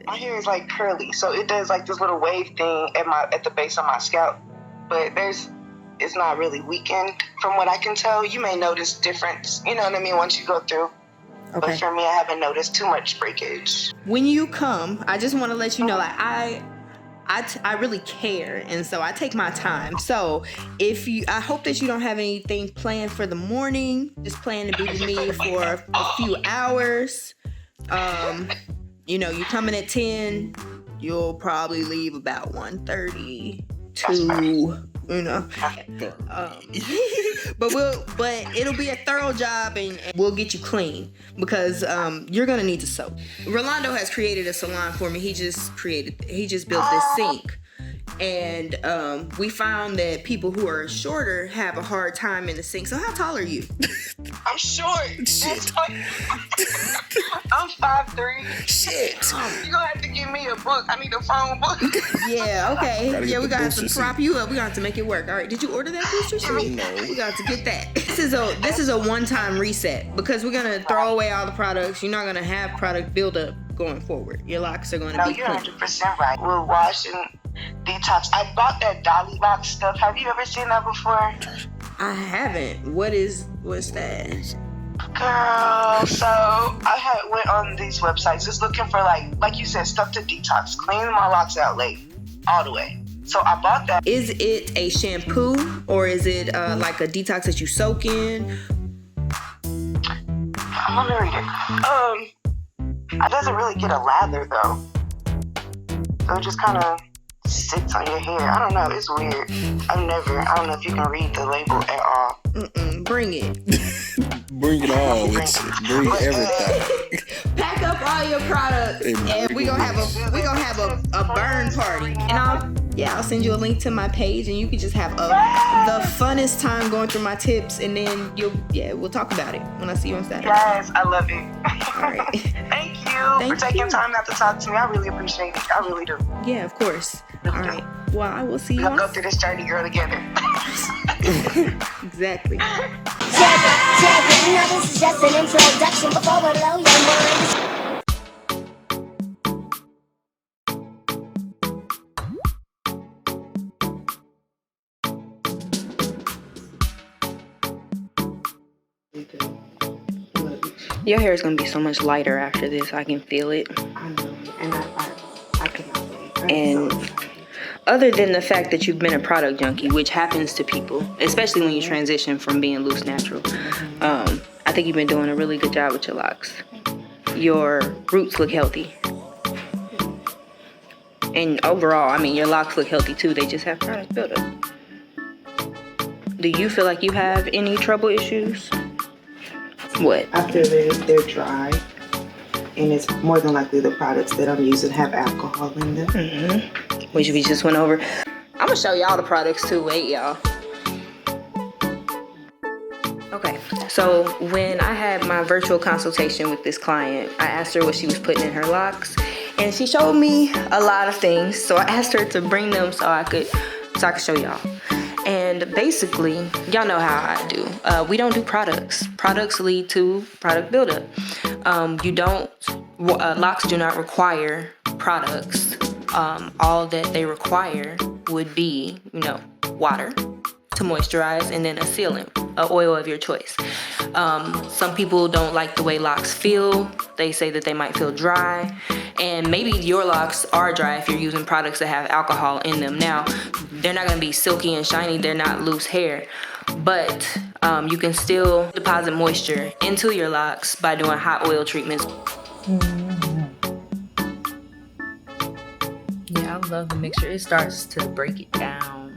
My hair is like curly, so it does like this little wave thing at the base of my scalp. But it's not really weakened from what I can tell. You may notice difference, you know what I mean, once you go through. Okay. But for me, I haven't noticed too much breakage. When you come, I just want to let you know, like I really care, and so I take my time. So I hope that you don't have anything planned for the morning. Just plan to be with me for a few hours. You know, you're coming at 10. You'll probably leave about 1:30 to. You know, but it'll be a thorough job, and we'll get you clean because you're gonna need to soak. Rolando has created a salon for me. He just built this sink, and we found that people who are shorter have a hard time in the sink. So how tall are you? I'm short. Shit. I'm 5'3". Shit. You're gonna have to give me a book. I need a phone book. Yeah, okay. Yeah, we're gonna have to prop you up. We're gonna have to make it work. All right. Did you order that booster seat? No. We got to get that. This is a one-time reset because we're gonna throw away all the products. You're not gonna have product buildup going forward. Your locks are gonna be clean. No, you're 100% right. We'll wash and detox. I bought that Dolly Locs stuff. Have you ever seen that before? I haven't. What's that? Girl, so I went on these websites just looking for like you said, stuff to detox, clean my locks out late, all the way. So I bought that. Is it a shampoo or is it like a detox that you soak in? I'm gonna read it. It doesn't really get a lather though, so it just kind of sits on your hair. I don't know. It's weird. I don't know if you can read the label at all. Bring it. Bring it all. Bring everything. Pack up all your products, and we gonna have a burn party. And I'll send you a link to my page, and you can just have the funnest time going through my tips, and then we'll talk about it when I see you on Saturday. Yes, I love it. All right. Thank you for taking time out to talk to me. I really appreciate it. I really do. Yeah, of course. All right. Well, I will see you. We'll go through this journey, girl, together. Exactly. Now this is just an introduction before we blow your mind. Your hair is gonna be so much lighter after this. I can feel it. I know, and I cannot wait. And other than the fact that you've been a product junkie, which happens to people, especially when you transition from being loose natural, I think you've been doing a really good job with your locks. Your roots look healthy. And overall, I mean, your locks look healthy too. They just have product buildup. Do you feel like you have any trouble issues? What? I feel they're dry, and it's more than likely the products that I'm using have alcohol in them. Mm-hmm. Which we just went over. I'm gonna show y'all the products too. Wait, y'all. Okay, so when I had my virtual consultation with this client, I asked her what she was putting in her locks, and she showed me a lot of things. So I asked her to bring them so I could show y'all. And basically, y'all know how I do. We don't do products. Products lead to product buildup. Locks do not require products. All that they require would be, water to moisturize, and then a sealant, an oil of your choice. Some people don't like the way locks feel. They say that they might feel dry, and maybe your locks are dry if you're using products that have alcohol in them. Now, they're not gonna be silky and shiny. They're not loose hair, but you can still deposit moisture into your locks by doing hot oil treatments. Yeah, I love the mixture. It starts to break it down.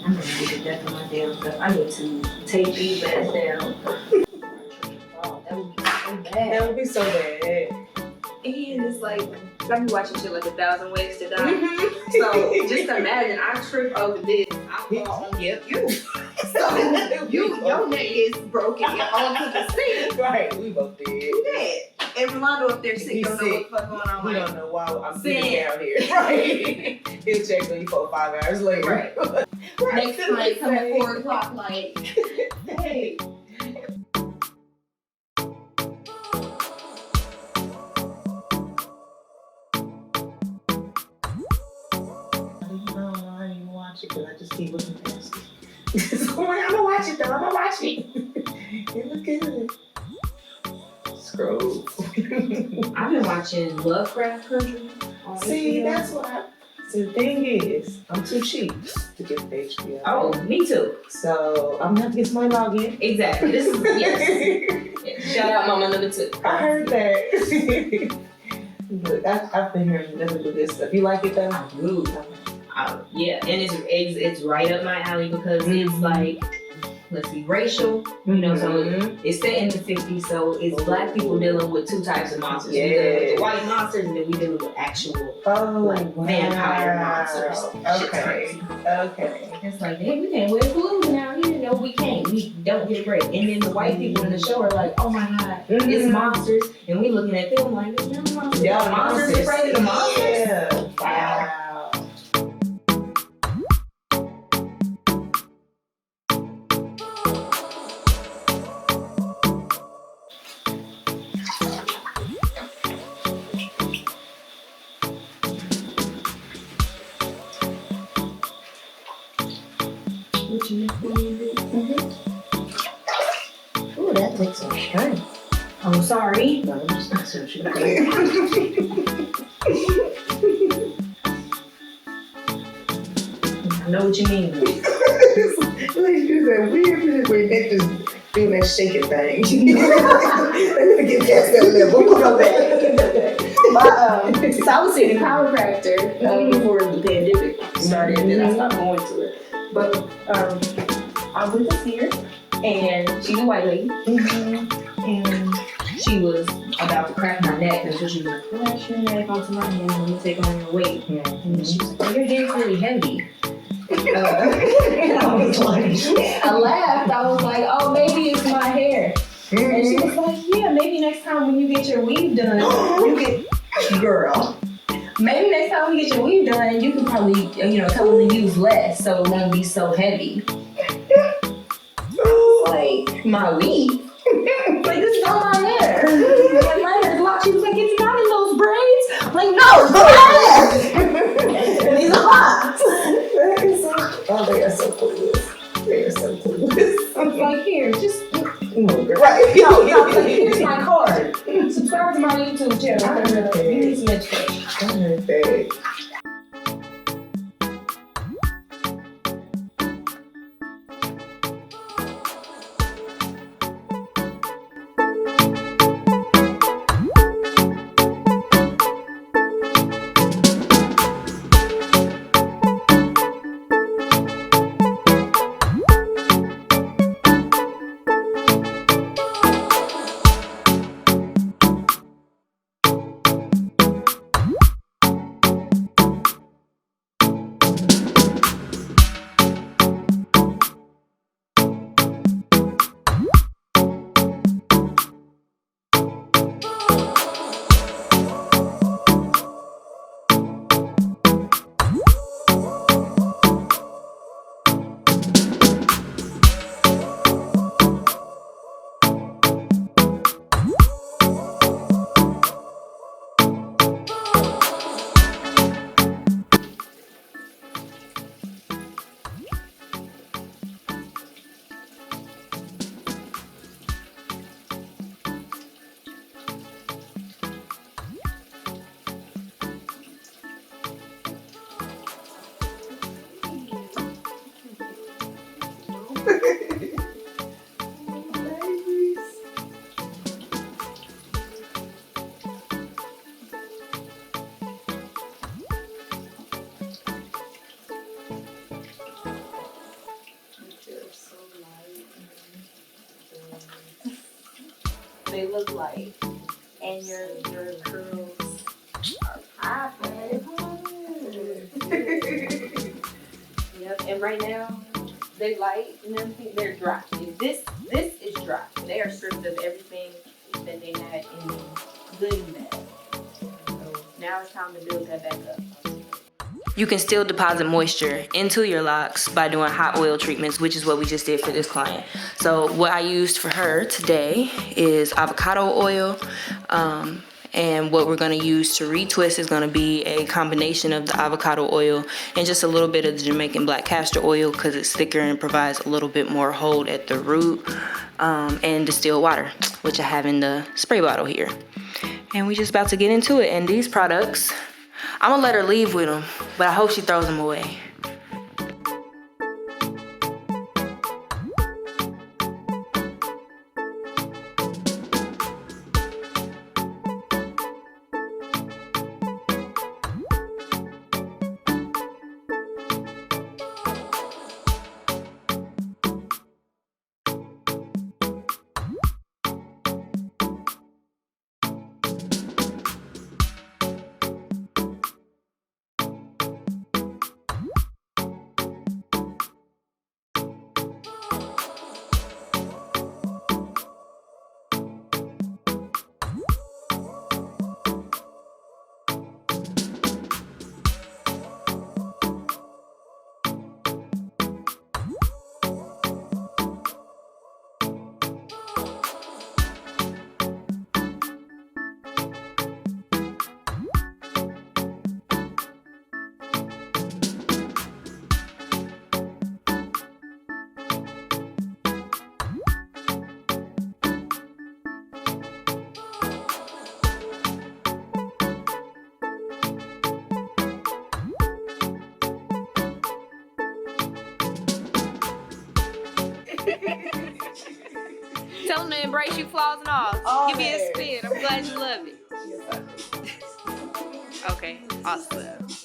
I'm gonna get the death of my damn stuff. I need to take these bags down. Oh, that would be so bad. That would be so bad. And it's like, I be watching shit like 1,000 Ways to Die. So just imagine, I trip over this. I fall on you. So your neck is broken onto the seat. Right, we both did. You did. And Rolando up there sick, don't know what the fuck going on. We don't know why I'm sitting down here. Right. He'll check on you 4 or 5 hours later. Right. next time come at 4 o'clock, like, hey. No, I didn't even watch it because I just keep looking past it. So I'm gonna watch it though. I'm gonna watch it. It look good. Scroll. I've been watching Lovecraft Country. See, that's what I. So the thing is, I'm too cheap to get the HBO. Oh, me too. So I'm gonna have to get somebody login. Exactly. This is yes. Shout out Mama number 2. I heard that. But I've been hearing nothing but this stuff. You like it though? I do. Yeah, and it's right up my alley because it's like, let's see, racial, you know, so it's set in the 50s, so it's black people dealing with 2 types of monsters. We dealing with the white monsters, and then we dealing with actual vampire monsters. Okay. It's like, hey, we can't wear clothes now here. No, we can't. We don't get a break. And then the white people in the show are like, oh my God, it's monsters. And we looking at them like, it's not monsters. Yeah, monsters afraid of the monsters? Yeah. Wow. Ooh, that looks so shiny. Oh, sorry. No, I'm just not so sure. I know what you mean. Like you that weird where they just doing that shaking thing. Let me get past that level. We'll go back. So I was seeing a chiropractor before the pandemic started, and then I stopped going to it. But I went to see her, and she's a white lady, and she was about to crack my neck, and so she was like, "Flash your neck onto my hand, let me take on your weight." And then she was like, "Oh, your hand's really heavy." And I was like, I laughed. I was like, "Oh, maybe it's my hair." And she was like, "Yeah, maybe next time when you get your weave done, you get." Girl. Maybe next time we get your weave done, you can probably, tell them to use less so it won't be so heavy. Like, my weave? Like, this is all my hair. Like, my hair is locked. She was like, it's not in those braids. I'm like, no, it's not. And these are locks. Oh, they are so clueless. They are so clueless. I was like, here, just... Right. Yo, here's my card. Subscribe to my YouTube channel. You need some education. I heard that. They look like, and your curls are popping. Yep, and right now they light and everything. They're dry. This is dry. They are stripped of everything that they had in good and bad. So now it's time to build that back up. you can still deposit moisture into your locks by doing hot oil treatments, which is what we just did for this client. So what I used for her today is avocado oil. And what we're gonna use to retwist is gonna be a combination of the avocado oil and just a little bit of the Jamaican black castor oil because it's thicker and provides a little bit more hold at the root, and distilled water, which I have in the spray bottle here. And we just about to get into it. And these products, I'm gonna let her leave with them, but I hope she throws them away. Tell them to embrace you flaws and all. Give me a spin. I'm glad you love it. Okay, awesome.